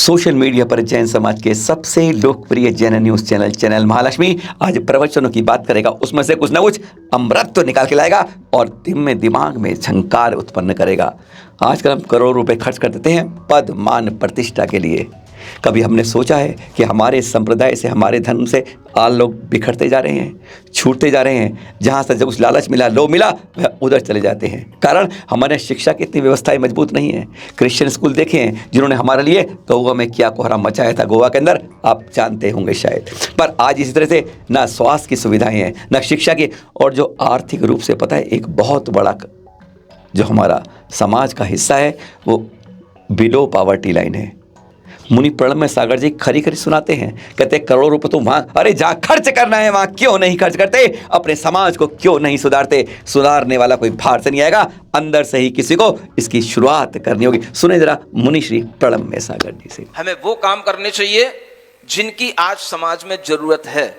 Social media पर जैन समाज के सबसे लोकप्रिय जैन न्यूज चैनल महालक्ष्मी आज प्रवचनों की बात करेगा। उसमें से कुछ ना कुछ अमृत तो निकाल के लाएगा और दिमाग में झंकार उत्पन्न करेगा। आजकल हम करोड़ों रुपए खर्च कर देते हैं पद मान प्रतिष्ठा के लिए। कभी हमने सोचा है कि हमारे संप्रदाय से, हमारे धर्म से आज लोग बिखरते जा रहे हैं, छूटते जा रहे हैं। जहाँ से जब कुछ लालच मिला, लोभ मिला, वह उधर चले जाते हैं। कारण हमारे शिक्षा की इतनी व्यवस्थाएं मजबूत नहीं है। क्रिश्चियन स्कूल देखें जिन्होंने हमारे लिए गोवा में क्या कोहराम मचाया था, गोवा के अंदर, आप जानते होंगे शायद। पर आज इसी तरह से ना स्वास्थ्य की सुविधाएं हैं, ना शिक्षा की, और जो आर्थिक रूप से पता है एक बहुत बड़ा जो हमारा समाज का हिस्सा है वो बिलो पावर्टी लाइन है। मुनि प्रणब में सागर जी खरी खरी सुनाते हैं, कहते करोड़ों रुपए तो वहां, अरे जहां खर्च करना है वहां क्यों नहीं खर्च करते? अपने समाज को क्यों नहीं सुधारते? सुधारने वाला कोई बाहर से नहीं आएगा, अंदर से ही किसी को इसकी शुरुआत करनी होगी। सुने जरा मुनि श्री प्रणब में सागर जी से। हमें वो काम करने चाहिए जिनकी आज समाज में जरूरत है,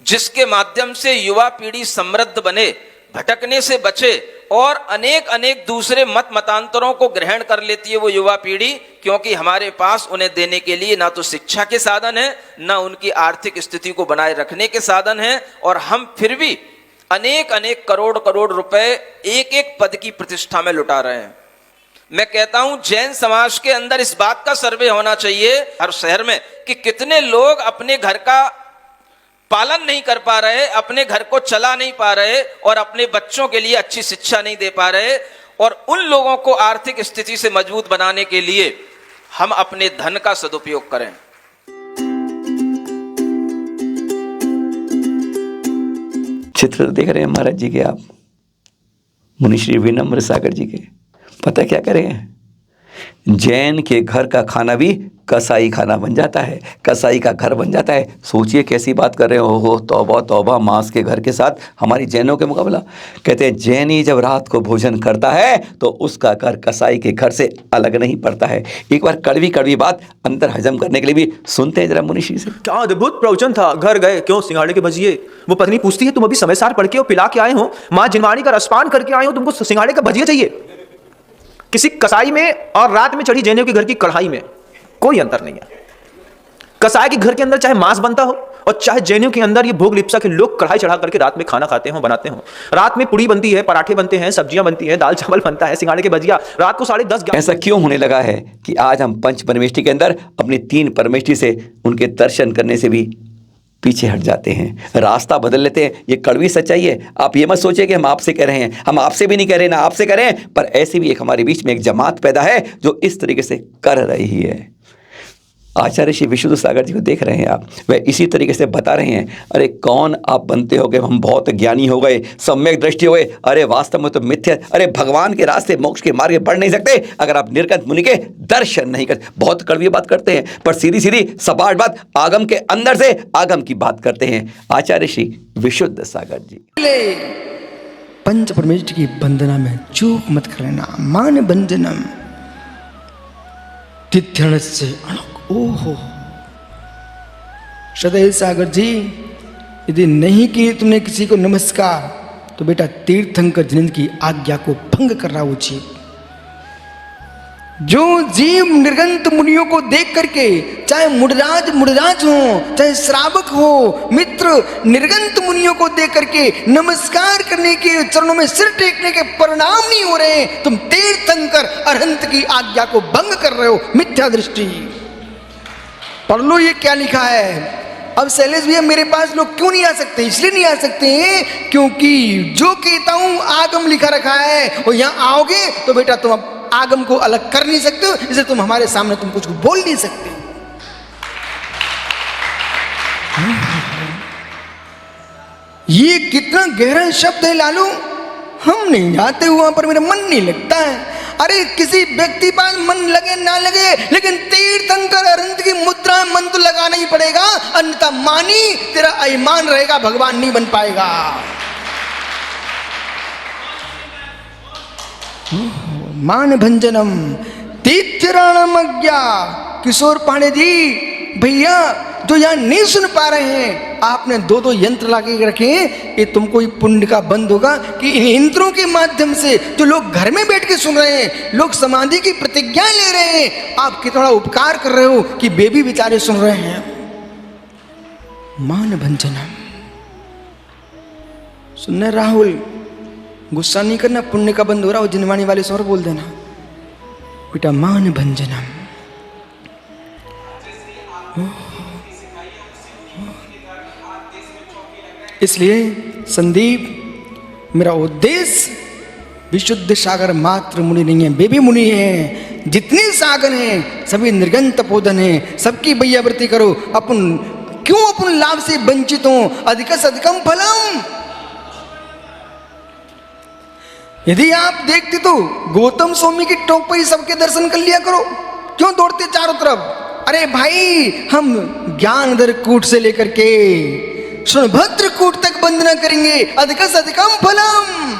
जिसके माध्यम से युवा पीढ़ी समृद्ध बने, भटकने से बचे और अनेक अनेक दूसरे मत मतांतरों को ग्रहण कर लेती है वो युवा पीढ़ी। क्योंकि हमारे पास उन्हें देने के लिए ना तो शिक्षा के साधन है, ना उनकी आर्थिक स्थिति को बनाए रखने के साधन है, और हम फिर भी अनेक अनेक करोड़ करोड़ रुपए एक एक पद की प्रतिष्ठा में लुटा रहे हैं। मैं कहता हूं जैन समाज के अंदर इस बात का सर्वे होना चाहिए हर शहर में कि कितने लोग अपने घर का पालन नहीं कर पा रहे, अपने घर को चला नहीं पा रहे और अपने बच्चों के लिए अच्छी शिक्षा नहीं दे पा रहे। और उन लोगों को आर्थिक स्थिति से मजबूत बनाने के लिए हम अपने धन का सदुपयोग करें। चित्र देख रहे हैं महाराज जी के आप, मुनिश्री विनम्र सागर जी के। पता क्या करें, जैन के घर का खाना भी कसाई खाना बन जाता है, कसाई का घर बन जाता है। सोचिए कैसी बात कर रहे हो, तौबा तौबा, मांस के घर के साथ हमारी जैनों के मुकाबला। कहते हैं जैनी जब रात को भोजन करता है तो उसका घर कसाई के घर से अलग नहीं पड़ता है। एक बार कड़वी कड़वी बात अंदर हजम करने के लिए भी सुनते हैं जरा मुनिश्री से। क्या अद्भुत प्रवचन था। घर गए क्यों सिंघाड़े के भजिए। वो पत्नी पूछती है तुम अभी समय सार पढ़ के और पिला के आए हो, माँ जिनवाणी का रसपान करके आए हो, तुमको सिंघाड़े का भजिया चाहिए। किसी कसाई में और रात में चढ़ी जैनियों के घर की कढ़ाई में कोई अंतर नहीं है। कसाई के घर के अंदर चाहे मांस बनता हो और चाहे जैनियों के अंदर ये भोग लिप्सा के लोग कढ़ाई चढ़ा करके रात में खाना खाते हो, बनाते हो। रात में पूड़ी बनती है, पराठे बनते हैं, सब्जियां बनती हैं, दाल चावल बनता है, सिंघाड़े के भजिया रात को 10:30। ऐसा क्यों होने लगा है कि आज हम पंच परमेष्टि के अंदर अपनी 3 परमेष्टि से उनके दर्शन करने से भी पीछे हट जाते हैं, रास्ता बदल लेते हैं। ये कड़वी सच्चाई है। आप ये मत सोचिए कि हम आपसे कह रहे हैं, हम आपसे भी नहीं कह रहे, ना आपसे कह रहे हैं, पर ऐसी भी एक हमारे बीच में एक जमात पैदा है जो इस तरीके से कर रही है। आचार्य श्री विशुद्ध सागर जी को देख रहे हैं आप, वह इसी तरीके से बता रहे हैं, अरे कौन आप बनते हो गए, हम बहुत ज्ञानी हो गए, सम्यक दृष्टि हो गए, अरे वास्तव में तो मिथ्या। अरे भगवान के रास्ते मोक्ष के मार्ग बढ़ नहीं सकते अगर आप निर्गत मुनि के दर्शन नहीं करते। बहुत कड़वी बात करते हैं, पर सीधी सीधी सपाट बात, आगम के अंदर से आगम की बात करते हैं आचार्य श्री विशुद्ध सागर जी। पंच परमेष्टि की वंदना में चूक मत कर लेना। मान भंजनम तिथ्यण से ओहो सदैव सागर जी, यदि नहीं किए तुमने किसी को नमस्कार तो बेटा तीर्थंकर जिनेंद्र की आज्ञा को भंग कर रहा उचित। जो जीव निर्गंत मुनियों को देख करके, चाहे मुडराज हो, चाहे श्रावक हो, मित्र निर्गंत मुनियों को देख करके नमस्कार करने के, चरणों में सिर टेकने के परिणाम नहीं हो रहे, तुम तीर्थंकर अरहंत की आज्ञा को भंग कर रहे हो। मिथ्या दृष्टि। पढ़ लो ये क्या लिखा है। अब शैलेश भैया मेरे पास लोग क्यों नहीं आ सकते? इसलिए नहीं आ सकते हैं क्योंकि जो कहता हूं आगम लिखा रखा है, और यहां आओगे तो बेटा तुम अब आगम को अलग कर नहीं सकते हो, इसलिए तुम हमारे सामने तुम कुछ बोल नहीं सकते। ये कितना गहरा शब्द है लालू, हम नहीं जाते वहां पर, मेरा मन नहीं लगता है। अरे किसी व्यक्ति पास मन लगे ना लगे, लेकिन तीर्थंकर अरहंत की मुद्रा मन तो लगाना ही पड़ेगा, अन्यथा मानी तेरा अभिमान रहेगा, भगवान नहीं बन पाएगा। मान भंजनम तीर्थराणमज्ञा। किशोर पांडे जी भैया जो यहाँ नहीं सुन पा रहे हैं, आपने दो दो यंत्र लाके रखे हैं, ये तुमको ये पुण्य का बंद होगा कि इन यंत्रों के माध्यम से जो लोग घर में बैठ के सुन रहे हैं, लोग समाधि की प्रतिज्ञा ले रहे हैं, आप कितना उपकार कर रहे हो कि बेबी बेचारे सुन रहे हैं। मान भंजनम सुनने राहुल, गुस्सा नहीं करना, पुण्य का बंद हो रहा हो, जिनवाणी वाले स्वर बोल देना बेटा, मान भंजनम। इसलिए संदीप, मेरा उद्देश्य विशुद्ध सागर मात्र मुनि नहीं है, बेबी मुनि है। जितने सागर हैं सभी निर्गन तपोधन हैं, सबकी भैयावृत्ति करो। अपन क्यों अपन लाभ से वंचित हो? अधिक से अधिकम फलम। यदि आप देखते तो गौतम स्वामी की टोक पर ही सबके दर्शन कर लिया करो, क्यों दौड़ते चारों तरफ? अरे भाई, हम ज्ञानधर कूट से लेकर के सुनभद्र कूट तक वंदना करेंगे, अधिक से अधिकम फलम,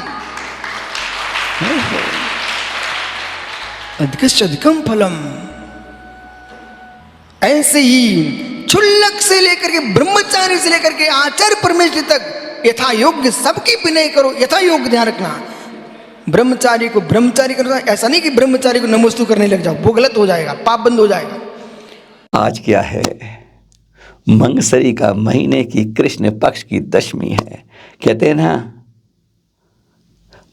अधिक से अधिकम फलम। ऐसे ही क्षुल्लक से लेकर के ब्रह्मचारी से लेकर के आचार्य परमेश्वर तक यथा योग्य सबकी विनय करो। यथा योग्य ध्यान रखना, ब्रह्मचारी को ब्रह्मचारी करना, ऐसा नहीं कि ब्रह्मचारी को नमस्तु करने लग जाओ, वो गलत हो जाएगा, पाप बंद हो जाएगा। आज क्या है? मंगसरी का महीने की कृष्ण पक्ष की दशमी है। कहते हैं ना,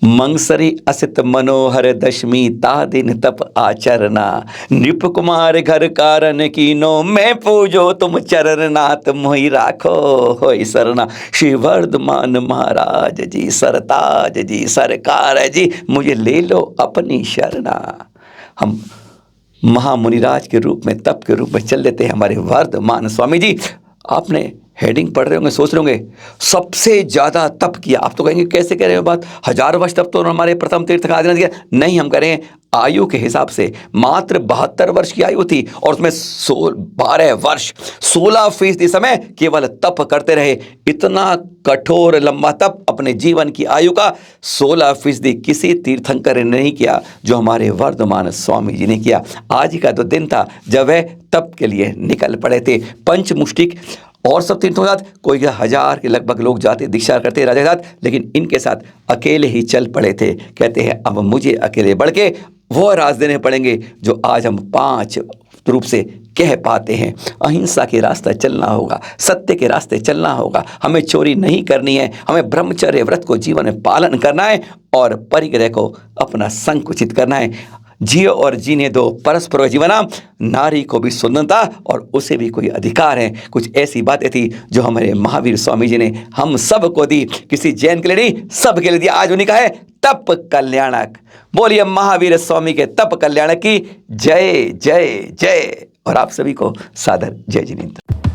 मंगसरी असित मनोहर दशमी ता दिन तप आचरना, नृप कुमार घर कारण कीनो, मैं पूजो तुम चरणनाथ मोहि राखो होई सरना। श्री वर्धमान महाराज जी, सरताज जी, सरकार जी, मुझे ले लो अपनी शरणा। हम महामुनिराज के रूप में, तप के रूप में चल देते हैं हमारे वर्धमान स्वामी जी। आपने हेडिंग पढ़ रहे होंगे, सोच रहे होंगे सबसे ज़्यादा तप किया। आप तो कहेंगे कैसे कह रहे हो बात, 1000 वर्ष तप तो हमारे प्रथम तीर्थंकर आदिनाथ किया। नहीं, हम करें आयु के हिसाब से मात्र 72 वर्ष की आयु थी, और उसमें 12 वर्ष 16% समय केवल तप करते रहे। इतना कठोर लंबा तप अपने जीवन की आयु का 16% किसी तीर्थंकर ने नहीं किया जो हमारे वर्धमान स्वामी जी ने किया। आज का तो दिन था जब वह तप के लिए निकल पड़े थे। पंचमुष्टिक और सब तीर्थों के साथ कोई 1000 के लगभग लोग जाते दीक्षा करते राजा के साथ, लेकिन इनके साथ अकेले ही चल पड़े थे। कहते हैं अब मुझे अकेले बढ़ के वो राज देने पड़ेंगे जो आज हम 5 रूप से कह पाते हैं। अहिंसा के रास्ता चलना होगा, सत्य के रास्ते चलना होगा, हमें चोरी नहीं करनी है, हमें ब्रह्मचर्य व्रत को जीवन में पालन करना है, और परिग्रह को अपना संकुचित करना है। जियो और जीने दो परस्पर जीवना, नारी को भी स्वतंत्रता और उसे भी कोई अधिकार है। कुछ ऐसी बातें थी जो हमारे महावीर स्वामी जी ने हम सब को दी, किसी जैन के लिए नहीं, सब के लिए दिया। आज उन्हीं का है तप कल्याणक। बोलिए महावीर स्वामी के तप कल्याणक की जय जय जय। और आप सभी को सादर जय जिनेंद्र।